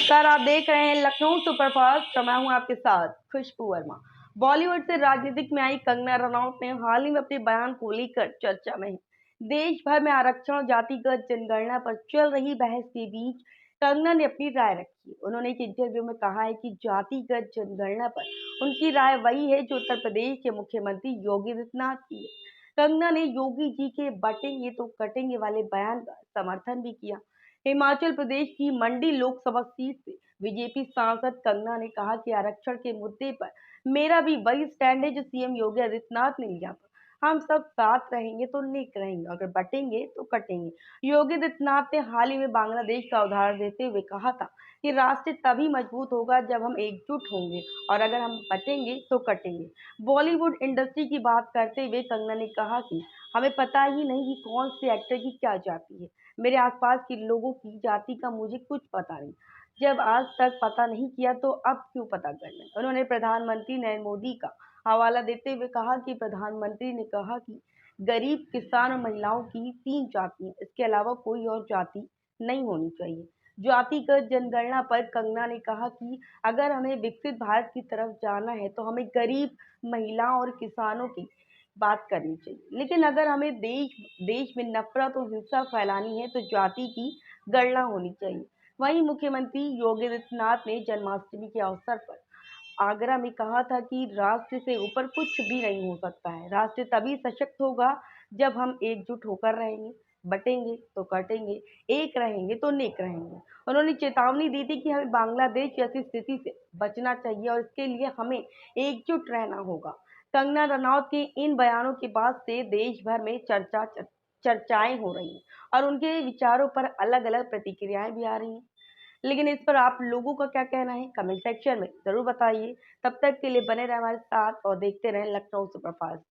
नमस्कार, आप देख रहे हैं लखनऊ सुपरफास्ट। मैं हूं आपके साथ खुशबू वर्मा। बॉलीवुड से राजनीतिक में आई कंगना रनौत ने हाल ही में अपने बयान को लेकर चर्चा में है। देश भर में आरक्षण जातिगत जनगणना पर चल रही बहस के बीच कंगना ने अपनी राय रखी। उन्होंने एक इंटरव्यू में कहा है कि जातिगत जनगणना पर उनकी राय वही है जो उत्तर प्रदेश के मुख्यमंत्री योगी आदित्यनाथ की है। कंगना ने योगी जी के बटेंगे तो कटेंगे वाले बयान का समर्थन भी किया। हिमाचल प्रदेश की मंडी लोकसभा सीट से बीजेपी सांसद कंगना ने कहा कि आरक्षण के मुद्दे पर मेरा भी वही स्टैंड है जो सीएम योगी आदित्यनाथ ने लिया था। हम सब साथ रहेंगे तो नेक रहेंगे, अगर बटेंगे तो कटेंगे। योगी आदित्यनाथ ने हाल ही में बांग्लादेश का उदाहरण देते हुए कहा था कि राष्ट्र तभी मजबूत होगा जब हम एकजुट होंगे, और अगर हम बटेंगे तो कटेंगे। बॉलीवुड इंडस्ट्री की बात करते हुए कंगना ने कहा कि हमें पता ही नहीं कि कौन से एक्टर की क्या जाति है। मेरे आसपास के लोगों की जाति का मुझे कुछ पता नहीं। जब आज तक पता नहीं किया तो अब क्यों पता करना है। उन्होंने प्रधानमंत्री नरेंद्र मोदी का हवाला देते हुए कहा कि प्रधानमंत्री ने कहा कि गरीब, किसान और महिलाओं की 3 जाति है, इसके अलावा कोई और जाति नहीं होनी चाहिए। जातिगत जनगणना पर कंगना ने कहा कि अगर हमें विकसित भारत की तरफ जाना है तो हमें गरीब, महिलाओं और किसानों की बात करनी चाहिए। लेकिन अगर हमें देश देश में नफरत और हिंसा फैलानी है तो जाति की गणना होनी चाहिए। वहीं मुख्यमंत्री योगी आदित्यनाथ ने जन्माष्टमी के अवसर पर आगरा में कहा था कि राष्ट्र से ऊपर कुछ भी नहीं हो सकता है। राष्ट्र तभी सशक्त होगा जब हम एकजुट होकर रहेंगे, बटेंगे तो कटेंगे, एक रहेंगे तो नेक रहेंगे। उन्होंने चेतावनी दी थी कि हमें बांग्लादेश जैसी स्थिति से बचना चाहिए और इसके लिए हमें एकजुट रहना होगा। कंगना रनौत के इन बयानों के बाद से देश भर में चर्चाएं हो रही हैं और उनके विचारों पर अलग-अलग प्रतिक्रियाएं भी आ रही हैं। लेकिन इस पर आप लोगों का क्या कहना है? कमेंट सेक्शन में ज़रूर बताइए। तब तक के लिए बने रहें हमारे साथ और देखते रहें लखनऊ सुपरफास्ट।